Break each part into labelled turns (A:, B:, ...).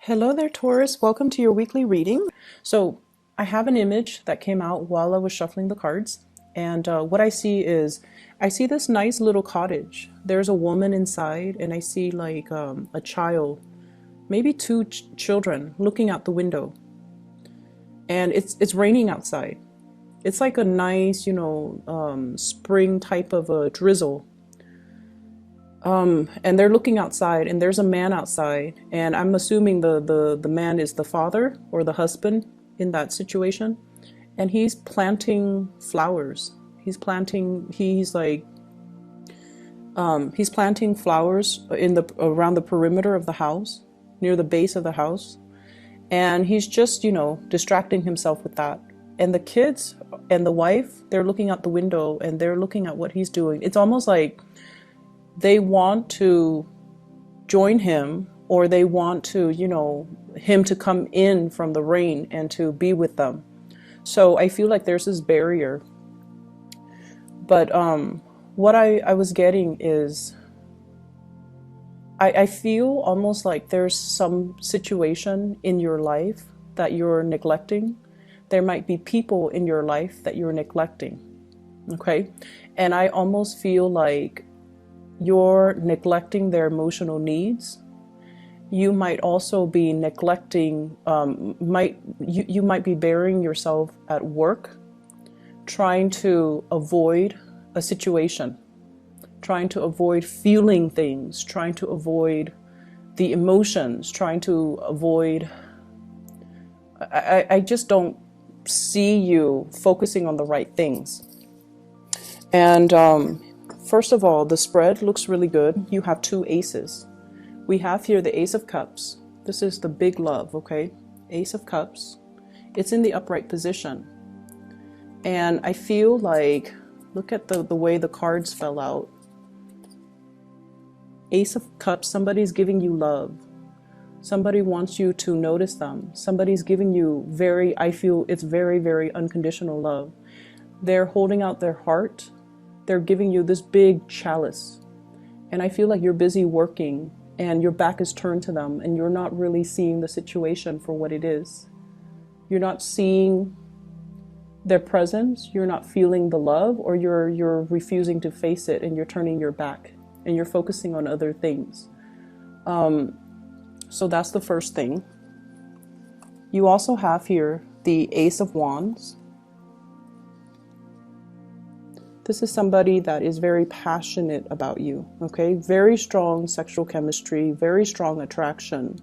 A: Hello there, Taurus. Welcome to your weekly reading. So I have an image that came out while I was shuffling the cards. And what I see is, I see this nice little cottage. There's a woman inside, and I see like a child, maybe two children looking out the window. And it's raining outside. It's like a nice, spring type of a drizzle. And they're looking outside, and there's a man outside, and I'm assuming the man is the father or the husband in that situation, and he's planting flowers. He's planting flowers in the around the perimeter of the house, near the base of the house, and he's just distracting himself with that. And the kids and the wife, they're looking out the window and they're looking at what he's doing. It's almost like they want to join him, or they want to, him to come in from the rain and to be with them. So I feel like there's this barrier. But what I was getting is, I feel almost like there's some situation in your life that you're neglecting. There might be people in your life that you're neglecting. Okay? And I almost feel like you're neglecting their emotional needs. You might also be neglecting, you might be burying yourself at work, trying to avoid a situation, trying to avoid feeling things, trying to avoid the emotions, trying to avoid, I just don't see you focusing on the right things. And first of all, the spread looks really good. You have two aces. We have here the Ace of Cups. This is the big love, okay? Ace of Cups. It's in the upright position. And I feel like, look at the way the cards fell out. Ace of Cups, somebody's giving you love. Somebody wants you to notice them. Somebody's giving you I feel it's very, very unconditional love. They're holding out their heart. They're giving you this big chalice, and I feel like you're busy working and your back is turned to them, and you're not really seeing the situation for what it is. You're not seeing their presence, you're not feeling the love, or you're refusing to face it, and you're turning your back and you're focusing on other things. So that's the first thing. You also have here the Ace of Wands. This is somebody that is very passionate about you, okay? Very strong sexual chemistry, very strong attraction.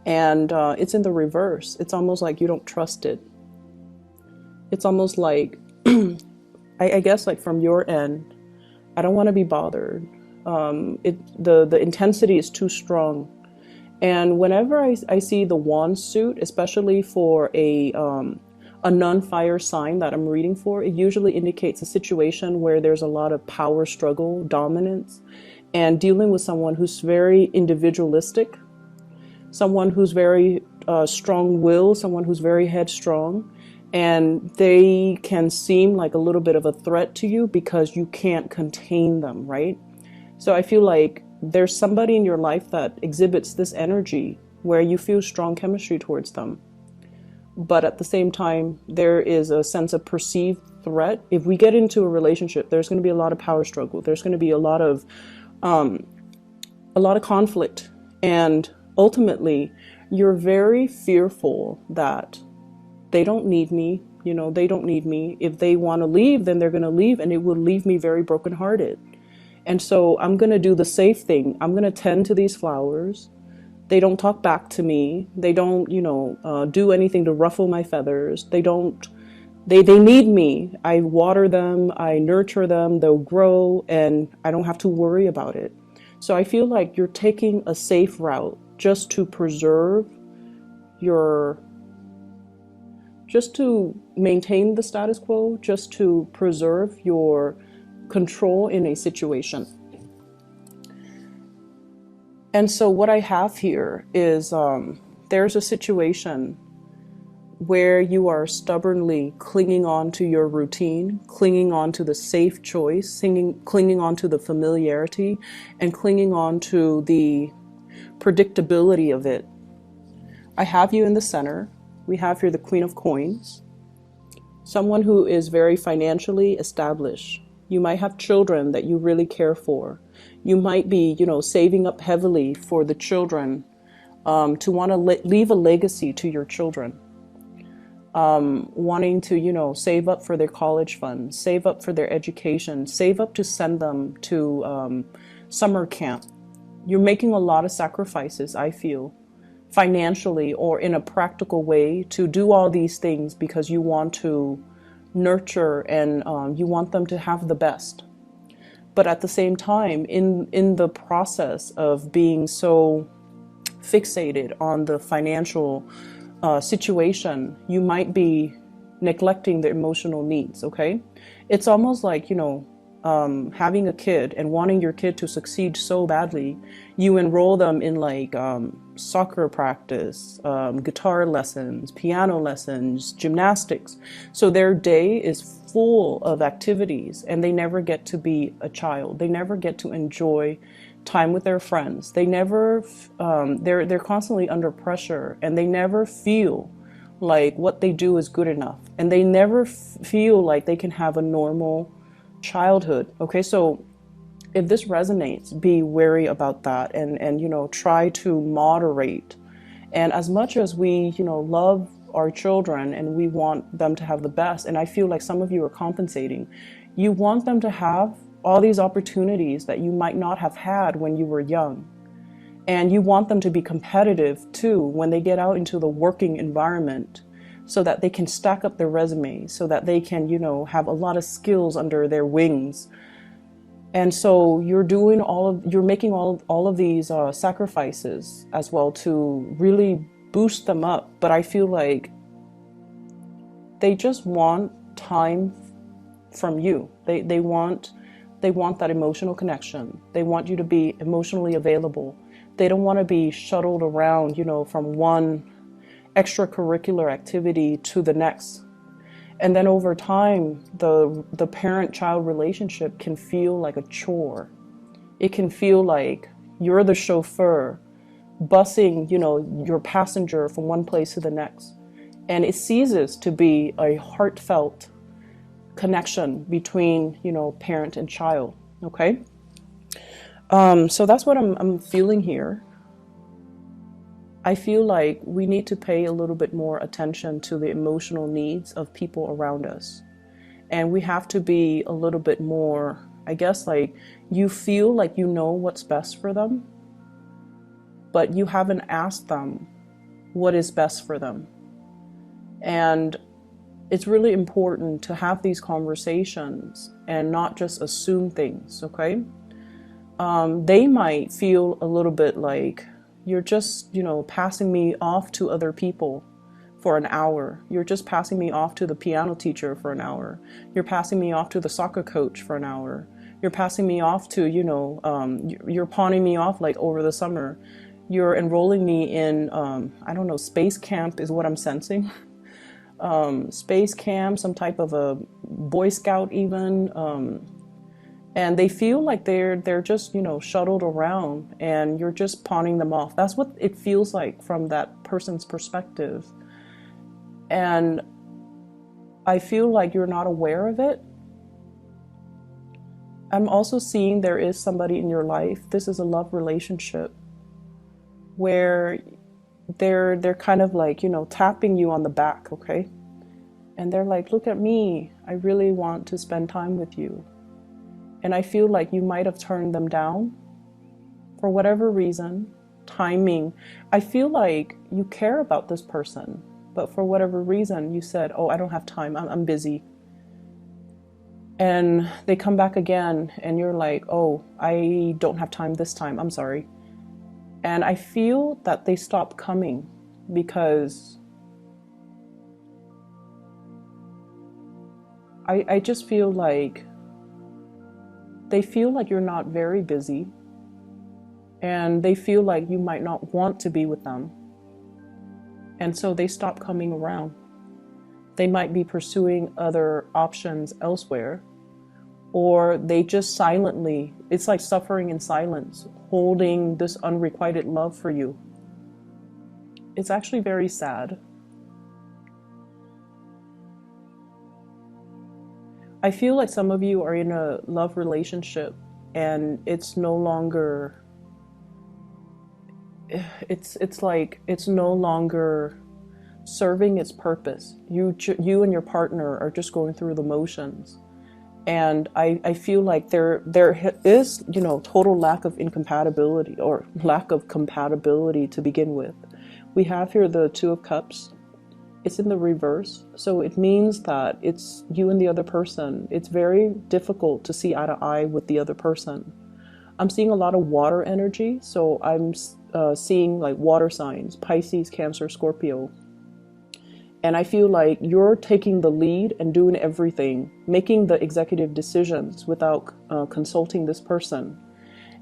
A: And it's in the reverse. It's almost like you don't trust it. It's almost like, I guess like from your end, I don't want to be bothered. The intensity is too strong. And whenever I see the wand suit, especially for a non-fire sign that I'm reading for, it usually indicates a situation where there's a lot of power struggle, dominance, and dealing with someone who's very individualistic, someone who's very strong-willed, someone who's very headstrong, and they can seem like a little bit of a threat to you because you can't contain them, right? So I feel like there's somebody in your life that exhibits this energy where you feel strong chemistry towards them. But at the same time, there is a sense of perceived threat. If we get into a relationship, there's going to be a lot of power struggle. There's going to be a lot of conflict. And ultimately, you're very fearful that they don't need me. They don't need me. If they want to leave, then they're going to leave, and it will leave me very brokenhearted. And so I'm going to do the safe thing. I'm going to tend to these flowers. They don't talk back to me. They don't, do anything to ruffle my feathers. They need me. I water them, I nurture them, they'll grow, and I don't have to worry about it. So I feel like you're taking a safe route just to maintain the status quo, just to preserve your control in a situation. And so what I have here is there's a situation where you are stubbornly clinging on to your routine, clinging on to the safe choice, clinging on to the familiarity, and clinging on to the predictability of it. I have you in the center. We have here the Queen of Coins. Someone who is very financially established. You might have children that you really care for. You might be, saving up heavily for the children, to want to leave a legacy to your children. Wanting to, save up for their college funds, save up for their education, save up to send them to summer camp. You're making a lot of sacrifices, I feel, financially or in a practical way to do all these things because you want to nurture and you want them to have the best. But at the same time, in the process of being so fixated on the financial situation, you might be neglecting the emotional needs, okay? It's almost like, having a kid and wanting your kid to succeed so badly, you enroll them in like soccer practice, guitar lessons, piano lessons, gymnastics. So their day is full of activities and they never get to be a child. They never get to enjoy time with their friends. They never, they're constantly under pressure and they never feel like what they do is good enough. And they never feel like they can have a normal childhood. Okay, so if this resonates, be wary about that and try to moderate. And as much as we love our children and we want them to have the best, and I feel like some of you are compensating, you want them to have all these opportunities that you might not have had when you were young, and you want them to be competitive too when they get out into the working environment, so that they can stack up their resume, so that they can, have a lot of skills under their wings. And so you're making all of these sacrifices as well to really boost them up. But I feel like they just want time from you. They want that emotional connection. They want you to be emotionally available. They don't want to be shuttled around, from one extracurricular activity to the next. And then over time, the parent-child relationship can feel like a chore. It can feel like you're the chauffeur busing, your passenger from one place to the next. And it ceases to be a heartfelt connection between, parent and child. Okay? So that's what I'm feeling here. I feel like we need to pay a little bit more attention to the emotional needs of people around us. And we have to be a little bit more, I guess, like you feel like you know what's best for them, but you haven't asked them what is best for them. And it's really important to have these conversations and not just assume things, okay? They might feel a little bit like, you're just, passing me off to other people for an hour. You're just passing me off to the piano teacher for an hour. You're passing me off to the soccer coach for an hour. You're passing me off to, you're pawning me off like over the summer. You're enrolling me in, I don't know, space camp is what I'm sensing. Space camp, some type of a Boy Scout even. And they feel like they're just, shuttled around and you're just pawning them off. That's what it feels like from that person's perspective. And I feel like you're not aware of it. I'm also seeing there is somebody in your life. This is a love relationship where they're kind of like, tapping you on the back, okay? And they're like, look at me. I really want to spend time with you. And I feel like you might have turned them down for whatever reason, timing. I feel like you care about this person, but for whatever reason you said, oh, I don't have time, I'm busy. And they come back again and you're like, oh, I don't have time this time, I'm sorry. And I feel that they stop coming because I just feel like they feel like you're not very busy and they feel like you might not want to be with them. And so they stop coming around. They might be pursuing other options elsewhere, or they just silently, it's like suffering in silence, holding this unrequited love for you. it's actually very sad. I feel like some of you are in a love relationship and it's no longer, it's like it's no longer serving its purpose. You and your partner are just going through the motions. And I feel like there is, you know, total lack of incompatibility or lack of compatibility to begin with. We have here the Two of Cups. It's in the reverse. So it means that it's you and the other person. It's very difficult to see eye to eye with the other person. I'm seeing a lot of water energy. So I'm seeing like water signs, Pisces, Cancer, Scorpio. And I feel like you're taking the lead and doing everything, making the executive decisions without consulting this person.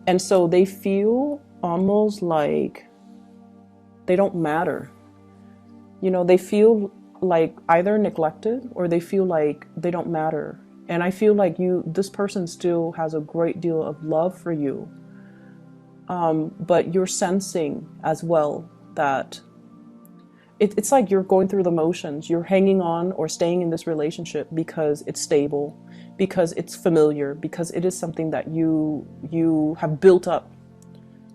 A: And so they feel almost like they don't matter. You know, they feel like either neglected or they feel like they don't matter. And I feel like this person still has a great deal of love for you. But you're sensing as well that it's like you're going through the motions. You're hanging on or staying in this relationship because it's stable, because it's familiar, because it is something that you have built up.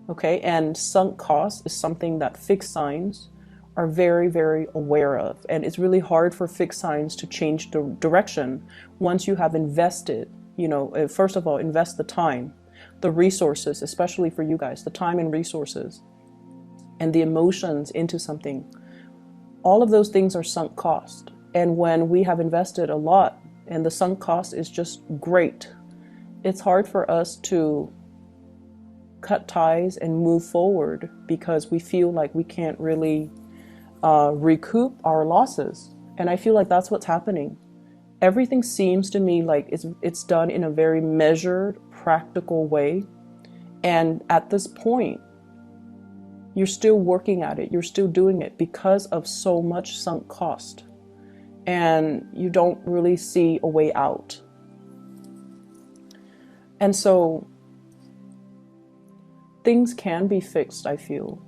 A: Okay, and sunk cost is something that fixed signs are very, very aware of. And it's really hard for fixed signs to change the direction once you have invested, you know, first of all, invest the time, the resources, especially for you guys, the time and resources and the emotions into something. All of those things are sunk cost. And when we have invested a lot and the sunk cost is just great, it's hard for us to cut ties and move forward because we feel like we can't really recoup our losses. And I feel like that's what's happening. Everything seems to me like it's done in a very measured, practical way. And at this point, you're still working at it. You're still doing it because of so much sunk cost. And you don't really see a way out. And so things can be fixed, I feel.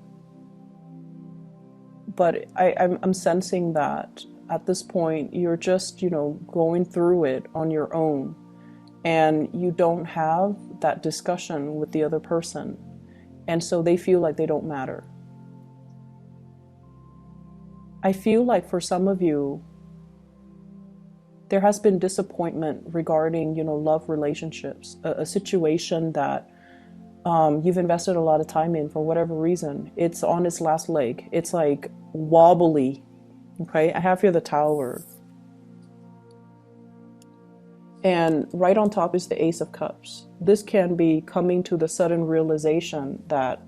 A: But I'm sensing that at this point, you're just, you know, going through it on your own. And you don't have that discussion with the other person. And so they feel like they don't matter. I feel like for some of you, there has been disappointment regarding, you know, love relationships, a situation that you've invested a lot of time in for whatever reason. It's on its last leg. It's like wobbly. Okay, I have here the Tower. And right on top is the Ace of Cups. This can be coming to the sudden realization that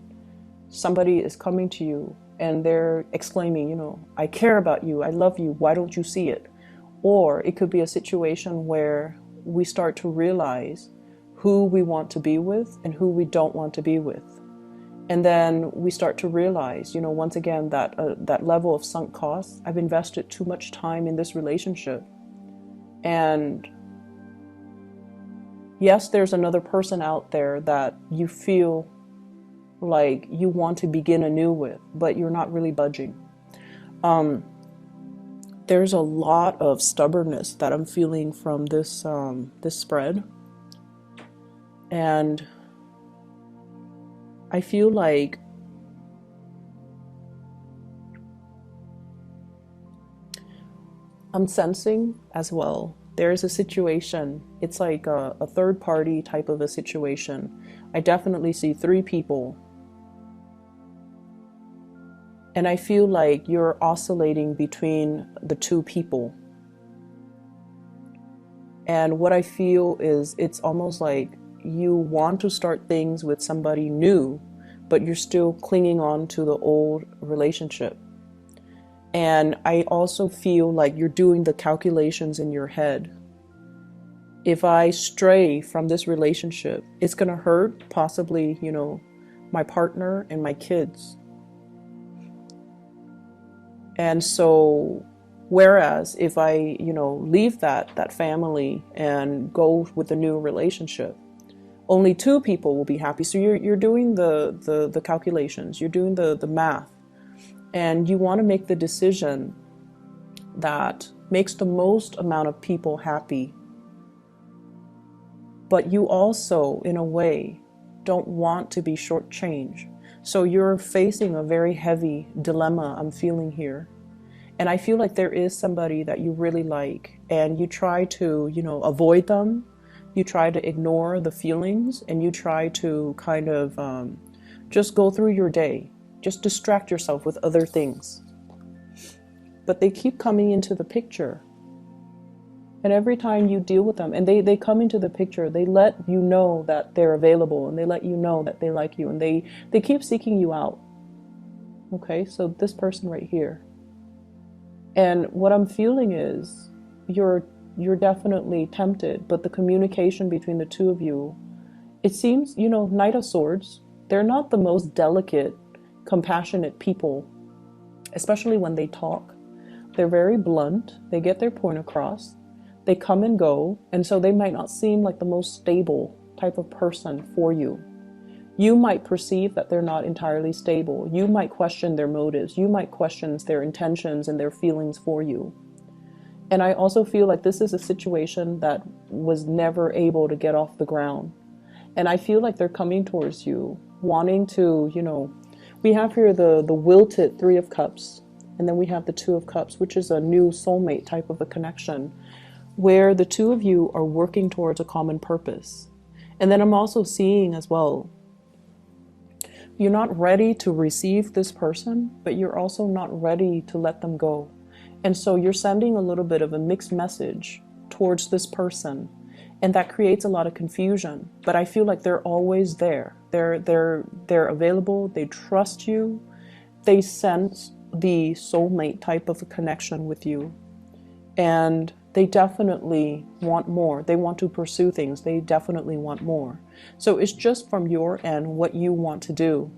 A: somebody is coming to you and they're exclaiming, you know, I care about you, I love you, why don't you see it? Or it could be a situation where we start to realize who we want to be with and who we don't want to be with. And then we start to realize, you know, once again, that that level of sunk costs, I've invested too much time in this relationship. And yes, there's another person out there that you feel like you want to begin anew with, but you're not really budging. There's a lot of stubbornness that I'm feeling from this this spread. And I feel like I'm sensing as well, there's a situation, it's like a third party type of a situation. I definitely see three people. And I feel like you're oscillating between the two people. And what I feel is it's almost like you want to start things with somebody new, but you're still clinging on to the old relationship. And I also feel like you're doing the calculations in your head. If I stray from this relationship, it's going to hurt possibly, you know, my partner and my kids. And so, whereas if I, you know, leave that family and go with a new relationship, only two people will be happy. So you're doing the calculations, you're doing the math. And you want to make the decision that makes the most amount of people happy. But you also, in a way, don't want to be shortchanged. So you're facing a very heavy dilemma I'm feeling here. And I feel like there is somebody that you really like, and you try to, avoid them. You try to ignore the feelings, and you try to kind of just go through your day. Just distract yourself with other things. But they keep coming into the picture. And every time you deal with them, and they come into the picture, they let you know that they're available, and they let you know that they like you, and they keep seeking you out. Okay, so this person right here. And what I'm feeling is you're definitely tempted, but the communication between the two of you, it seems, Knight of Swords, they're not the most delicate, compassionate people, especially when they talk. They're very blunt. They get their point across. They come and go, and so they might not seem like the most stable type of person for you. You might perceive that they're not entirely stable. You might question their motives. You might question their intentions and their feelings for you. And I also feel like this is a situation that was never able to get off the ground. And I feel like they're coming towards you, wanting to, we have here the wilted Three of Cups, and then we have the Two of Cups, which is a new soulmate type of a connection, where the two of you are working towards a common purpose. And then I'm also seeing as well, you're not ready to receive this person, but you're also not ready to let them go. And so you're sending a little bit of a mixed message towards this person, and that creates a lot of confusion. But I feel like they're always there. They're available. They trust you. They sense the soulmate type of a connection with you, and they definitely want more. They want to pursue things. They definitely want more. So it's just from your end what you want to do.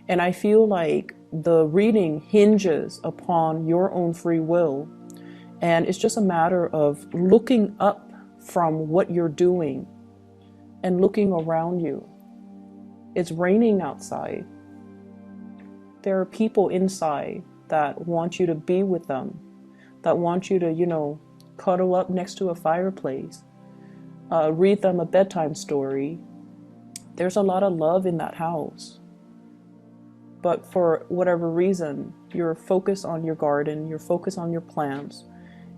A: And I feel like the reading hinges upon your own free will. And it's just a matter of looking up from what you're doing and looking around you. It's raining outside. There are people inside that want you to be with them, that want you to, cuddle up next to a fireplace, read them a bedtime story. There's a lot of love in that house. But for whatever reason, you're focused on your garden, you're focused on your plants,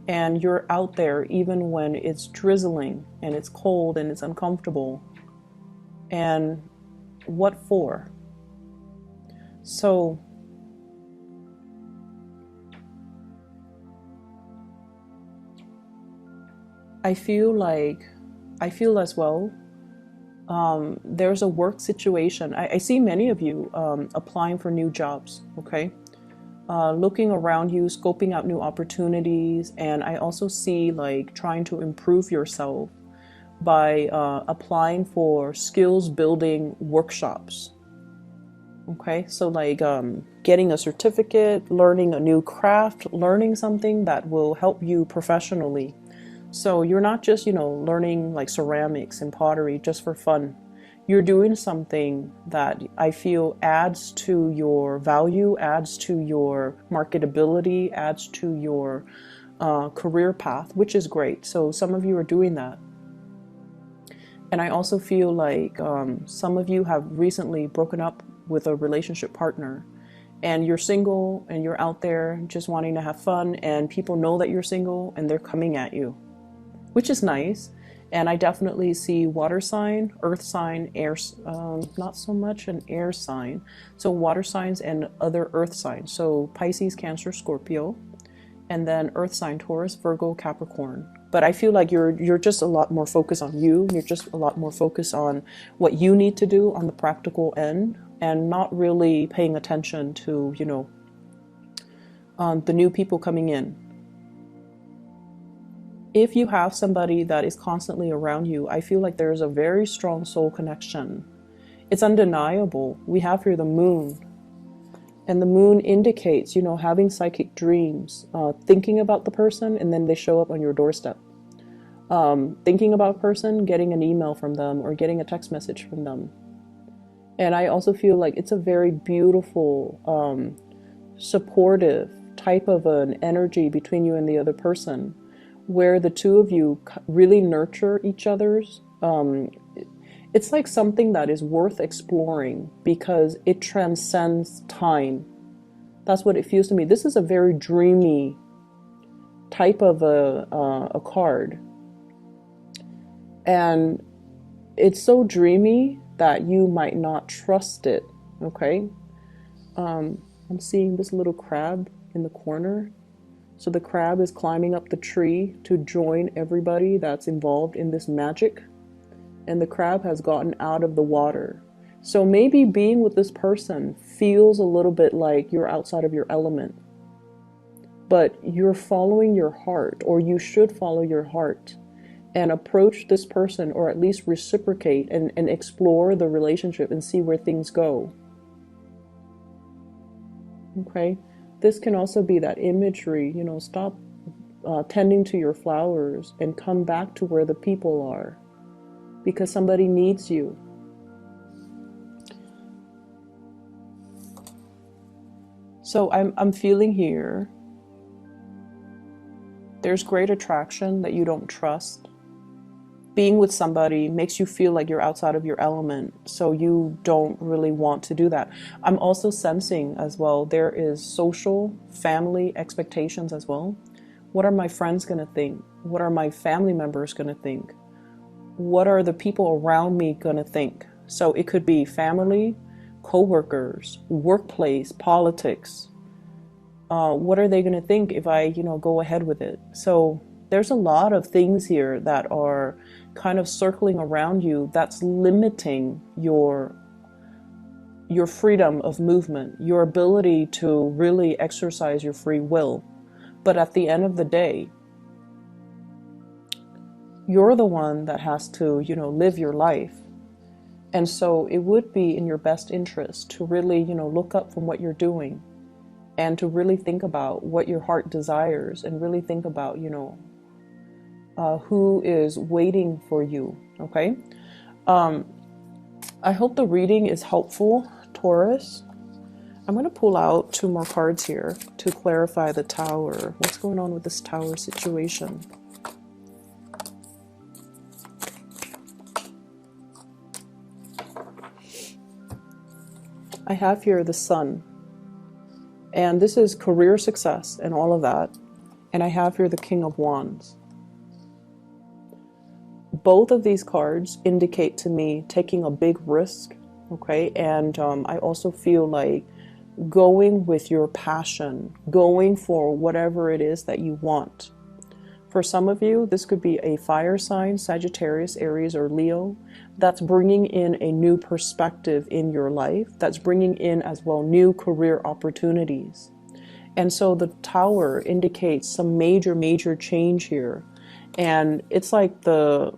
A: and you're out there even when it's drizzling and it's cold and it's uncomfortable. And what for? So I feel as well, there's a work situation. I see many of you applying for new jobs, okay? Looking around you, scoping out new opportunities. And I also see like trying to improve yourself by applying for skills building workshops. Okay, so like getting a certificate, learning a new craft, learning something that will help you professionally. So you're not just, learning like ceramics and pottery just for fun. You're doing something that I feel adds to your value, adds to your marketability, adds to your career path, which is great. So some of you are doing that. And I also feel like some of you have recently broken up with a relationship partner, and you're single and you're out there just wanting to have fun, and people know that you're single and they're coming at you, which is nice. And I definitely see water sign, earth sign, air, not so much an air sign. So water signs and other earth signs. So Pisces, Cancer, Scorpio, and then earth sign, Taurus, Virgo, Capricorn. But I feel like you're just a lot more focused on you. You're just a lot more focused on what you need to do on the practical end, and not really paying attention to, the new people coming in. If you have somebody that is constantly around you, I feel like there's a very strong soul connection. It's undeniable. We have here the moon. And the moon indicates, having psychic dreams, thinking about the person, and then they show up on your doorstep. Thinking about a person, getting an email from them, or getting a text message from them. And I also feel like it's a very beautiful supportive type of an energy between you and the other person, where the two of you really nurture each other's. It's like something that is worth exploring because it transcends time. That's what it feels to me. This is a very dreamy type of a card. And it's so dreamy that you might not trust it, okay? I'm seeing this little crab in the corner. So the crab is climbing up the tree to join everybody that's involved in this magic. And the crab has gotten out of the water. So maybe being with this person feels a little bit like you're outside of your element. But you're following your heart, or you should follow your heart and approach this person, or at least reciprocate and explore the relationship and see where things go. Okay? This can also be that imagery, you know, stop tending to your flowers and come back to where the people are, because somebody needs you. So I'm feeling here, there's great attraction that you don't trust. Being with somebody makes you feel like you're outside of your element, so you don't really want to do that. I'm also sensing as well, there is social, family expectations as well. What are my friends going to think? What are my family members going to think? What are the people around me going to think? So it could be family, co-workers, workplace, politics. What are they going to think if I, go ahead with it? So there's a lot of things here that are kind of circling around you that's limiting your freedom of movement, your ability to really exercise your free will. But at the end of the day, you're the one that has to, live your life. And so it would be in your best interest to really, look up from what you're doing and to really think about what your heart desires and really think about, who is waiting for you, okay? I hope the reading is helpful, Taurus. I'm going to pull out 2 more cards here to clarify the Tower. What's going on with this Tower situation? I have here the Sun. And this is career success and all of that. And I have here the King of Wands. Both of these cards indicate to me taking a big risk, okay? And I also feel like going with your passion, going for whatever it is that you want. For some of you, this could be a fire sign, Sagittarius, Aries, or Leo, that's bringing in a new perspective in your life, that's bringing in as well new career opportunities. And so the Tower indicates some major change here. And it's like the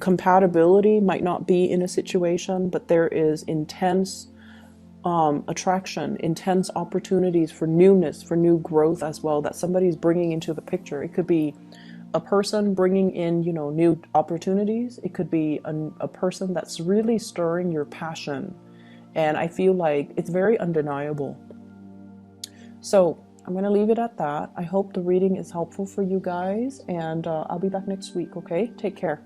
A: compatibility might not be in a situation, but there is intense attraction, intense opportunities for newness, for new growth as well, that somebody's bringing into the picture. It could be a person bringing in, new opportunities. It could be a person that's really stirring your passion. And I feel like it's very undeniable. So I'm going to leave it at that. I hope the reading is helpful for you guys, and I'll be back next week, okay? Take care.